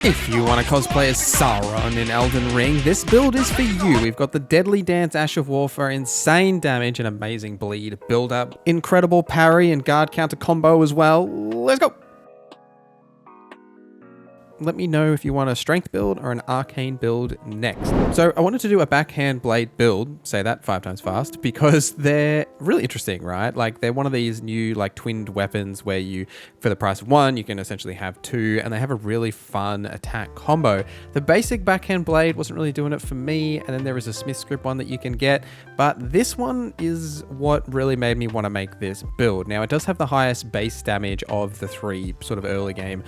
If you want to cosplay as Sauron in Elden Ring, this build is for you. We've got the Deadly Dance Ash of War for insane damage and amazing bleed build up, incredible parry and guard counter combo as well. Let's go! Let me know if you want a strength build or an arcane build next. So I wanted to do a backhand blade build, say that 5 times fast, because they're really interesting, right? Like they're one of these new like twinned weapons where you, for the price of one, you can essentially have two, and they have a really fun attack combo. The basic backhand blade wasn't really doing it for me, and then there is a Smith's Grip one that you can get, but this one is what really made me want to make this build. Now it does have the highest base damage of the 3 sort of early game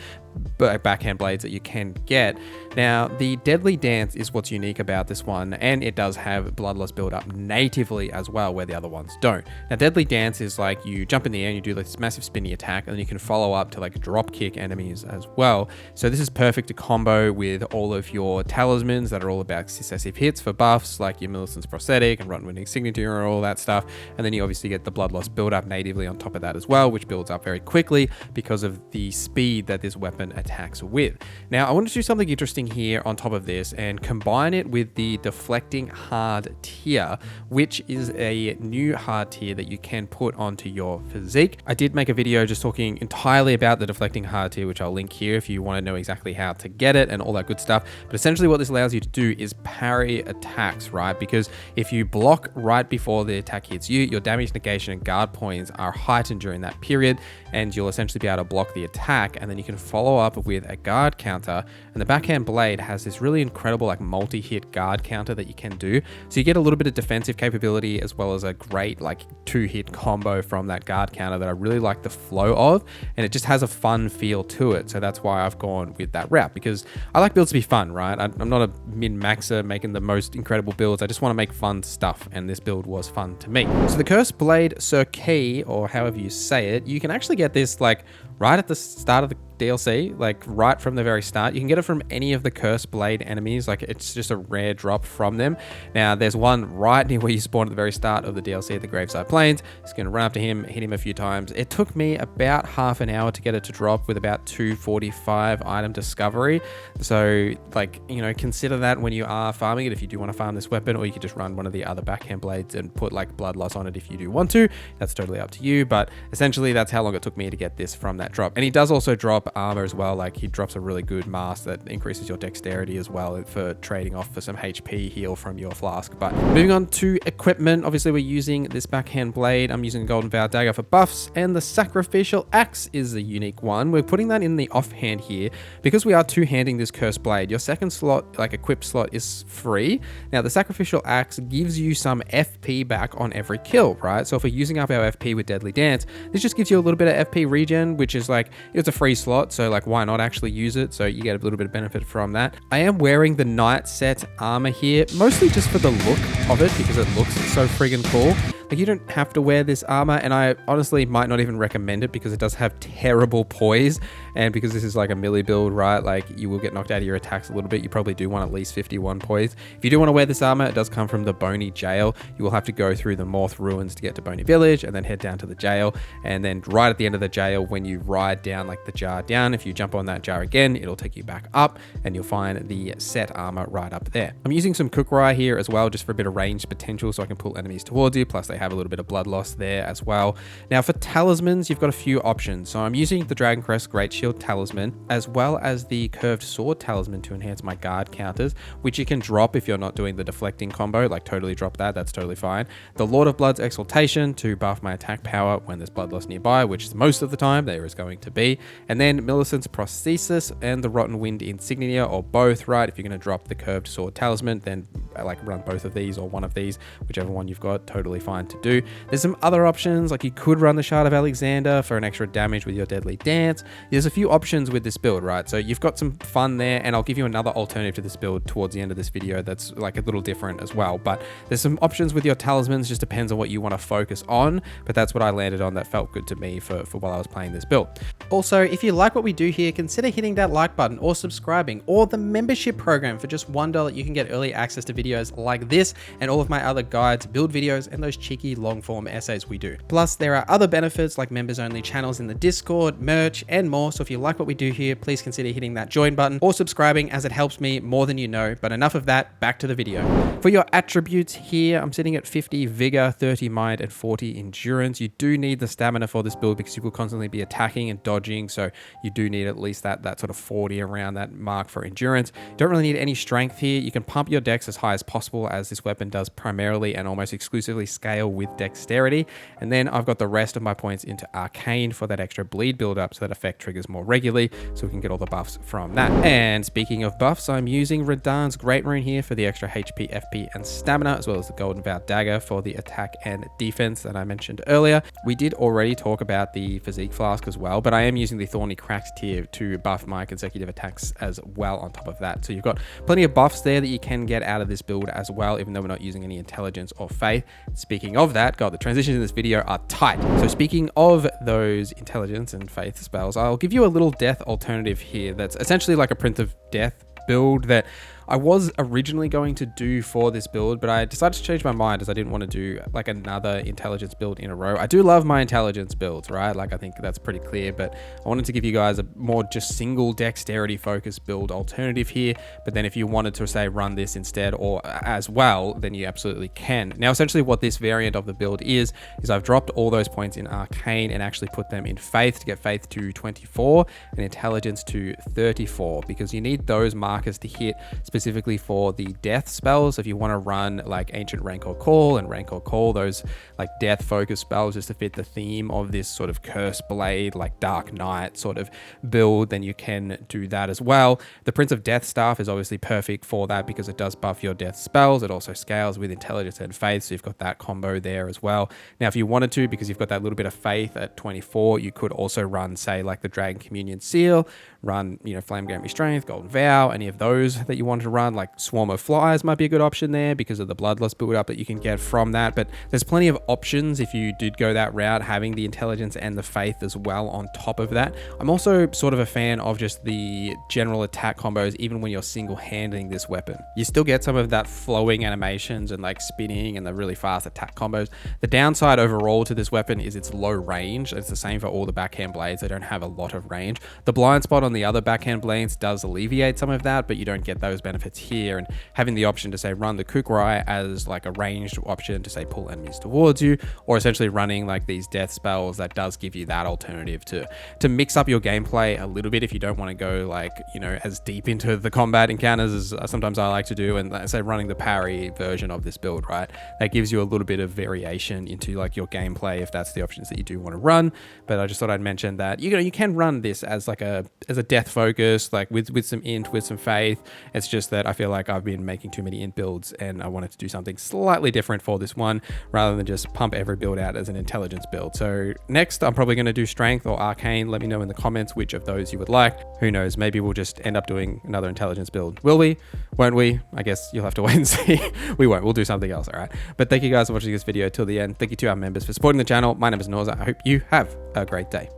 backhand blades that you can get. Now the Deadly Dance is what's unique about this one, and it does have blood loss build up natively as well, where the other ones don't. Now Deadly Dance is like you jump in the air and you do this massive spinny attack, and then you can follow up to like drop kick enemies as well. So this is perfect to combo with all of your talismans that are all about successive hits for buffs, like your Millicent's Prosthetic and Rotten Winning Signature and all that stuff. And then you obviously get the blood loss build up natively on top of that as well, which builds up very quickly because of the speed that this weapon attacks with. Now I want to do something interesting here on top of this and combine it with the deflecting hard tier, which is a new hard tier that you can put onto your physique. I did make a video just talking entirely about the deflecting hard tier, which I'll link here if you want to know exactly how to get it and all that good stuff. But essentially what this allows you to do is parry attacks, right? Because if you block right before the attack hits you, your damage negation and guard points are heightened during that period, and you'll essentially be able to block the attack, and then you can follow up with a guard counter. And the backhand blade has this really incredible like multi-hit guard counter that you can do, so you get a little bit of defensive capability as well as a great like 2-hit combo from that guard counter that I really like the flow of, and it just has a fun feel to it. So that's why I've gone with that route, because I like builds to be fun, right? I'm not a min-maxer making the most incredible builds. I just want to make fun stuff, and this build was fun to me. So the Curseblade Cirque, or however you say it, you can actually get this like right at the start of the DLC, like right from the very start. You can get it from any of the Curseblade enemies, like it's just a rare drop from them. Now there's one right near where you spawn at the very start of the DLC at the Graveside Plains. Just gonna run up to him, hit him a few times. It took me about half an hour to get it to drop with about 245 item discovery. So like, you know, consider that when you are farming it, if you do want to farm this weapon, or you could just run one of the other backhand blades and put like blood loss on it if you do want to. That's totally up to you, but essentially that's how long it took me to get this from that drop. And he does also drop armor as well. Like he drops a really good mask that increases your dexterity as well for trading off for some HP heal from your flask. But moving on to equipment, obviously we're using this backhand blade. I'm using a Golden Vow dagger for buffs, and the sacrificial axe is a unique one. We're putting that in the offhand here because we are two-handing this cursed blade. Your second slot, like equipped slot, is free. Now the sacrificial axe gives you some FP back on every kill, right? So if we're using up our FP with Deadly Dance, this just gives you a little bit of FP regen, which is like, it's a free slot, so like why not actually use it? So you get a little bit of benefit from that. I am wearing the Knight set armor here, mostly just for the look of it, because it looks so friggin' cool. Like you don't have to wear this armor, and I honestly might not even recommend it because it does have terrible poise, and because this is like a melee build, right? Like you will get knocked out of your attacks a little bit. You probably do want at least 51 poise. If you do want to wear this armor, it does come from the Bony Jail. You will have to go through the Morth Ruins to get to Bony Village, and then head down to the jail, and then right at the end of the jail, when you ride down like the jar down, if you jump on that jar again, it'll take you back up, and you'll find the set armor right up there. I'm using some Cookwry here as well, just for a bit of ranged potential, so I can pull enemies towards you, plus they have a little bit of blood loss there as well. Now for talismans, you've got a few options. So I'm using the Dragon Crest Great Shield Talisman, as well as the Curved Sword Talisman to enhance my guard counters, which you can drop if you're not doing the deflecting combo, like totally drop that, that's totally fine. The Lord of Blood's Exaltation to buff my attack power when there's blood loss nearby, which most of the time there is going to be. And then Millicent's Prosthesis and the Rotten Wind Insignia, or both, right? If you're going to drop the Curved Sword Talisman, then I like run both of these or one of these, whichever one you've got, totally fine to do. There's some other options, like you could run the Shard of Alexander for an extra damage with your Deadly Dance. There's a few options with this build, right? So you've got some fun there, and I'll give you another alternative to this build towards the end of this video that's like a little different as well. But there's some options with your talismans, just depends on what you want to focus on, but that's what I landed on that felt good to me for while I was playing this build. Also, if you like what we do here, consider hitting that like button or subscribing, or the membership program. For just $1 you can get early access to videos like this and all of my other guides, build videos, and those cheat cheeky long form essays we do. Plus, there are other benefits like members only channels in the Discord, merch, and more. So if you like what we do here, please consider hitting that join button or subscribing, as it helps me more than you know. But enough of that, back to the video. For your attributes here, I'm sitting at 50 vigor, 30 mind, and 40 endurance. You do need the stamina for this build because you will constantly be attacking and dodging. So you do need at least that sort of 40 around that mark for endurance. You don't really need any strength here. You can pump your dex as high as possible, as this weapon does primarily and almost exclusively scale with dexterity. And then I've got the rest of my points into arcane for that extra bleed build up, so that effect triggers more regularly, so we can get all the buffs from that. And speaking of buffs, I'm using Radahn's Great Rune here for the extra HP, FP, and stamina, as well as the Golden Vow Dagger for the attack and defense that I mentioned earlier. We did already talk about the Physique Flask as well, but I am using the Thorny Cracks tier to buff my consecutive attacks as well on top of that. So you've got plenty of buffs there that you can get out of this build as well, even though we're not using any intelligence or faith. Speaking of that, God, the transitions in this video are tight. So speaking of those intelligence and faith spells, I'll give you a little death alternative here that's essentially like a Prince of Death build that I was originally going to do for this build, but I decided to change my mind as I didn't want to do like another intelligence build in a row. I do love my intelligence builds, right? Like I think that's pretty clear, but I wanted to give you guys a more just single dexterity focused build alternative here. But then if you wanted to say run this instead or as well, then you absolutely can. Now, essentially what this variant of the build is I've dropped all those points in arcane and actually put them in faith to get faith to 24 and intelligence to 34, because you need those markers to hit specifically for the death spells. If you want to run like Ancient Rancor Call and Rancor Call, those like death focused spells just to fit the theme of this sort of Curseblade, like Dark Knight sort of build, then you can do that as well. The Prince of Death staff is obviously perfect for that because it does buff your death spells. It also scales with intelligence and faith, so you've got that combo there as well. Now, if you wanted to, because you've got that little bit of faith at 24, you could also run, say, like the Dragon Communion Seal, run, you know, Flame Grant Me Strength, Golden Vow, any of those that you want to run, like Swarm of Flies might be a good option there because of the Bloodlust build up that you can get from that. But there's plenty of options if you did go that route, having the intelligence and the faith as well on top of that. I'm also sort of a fan of just the general attack combos, even when you're single-handing this weapon. You still get some of that flowing animations and like spinning and the really fast attack combos. The downside overall to this weapon is its low range. It's the same for all the backhand blades. They don't have a lot of range. The blind spot on the other backhand blades does alleviate some of that, but you don't get those benefits here. And having the option to say run the Kukrai as like a ranged option to say pull enemies towards you, or essentially running like these death spells, that does give you that alternative to mix up your gameplay a little bit if you don't want to go like, you know, as deep into the combat encounters as sometimes I like to do, and say running the parry version of this build, right? That gives you a little bit of variation into like your gameplay if that's the options that you do want to run. But I just thought I'd mention that you can run this as like a death focus, like with some int, with some faith. It's just that I feel like I've been making too many int builds and I wanted to do something slightly different for this one rather than just pump every build out as an intelligence build. So next I'm probably going to do strength or arcane. Let me know in the comments which of those you would like. Who knows, maybe we'll just end up doing another intelligence build. Will we? Won't we? I guess you'll have to wait and see. We won't. We'll do something else. All right. But thank you guys for watching this video till the end. Thank you to our members for supporting the channel. My name is NorZZa. I hope you have a great day.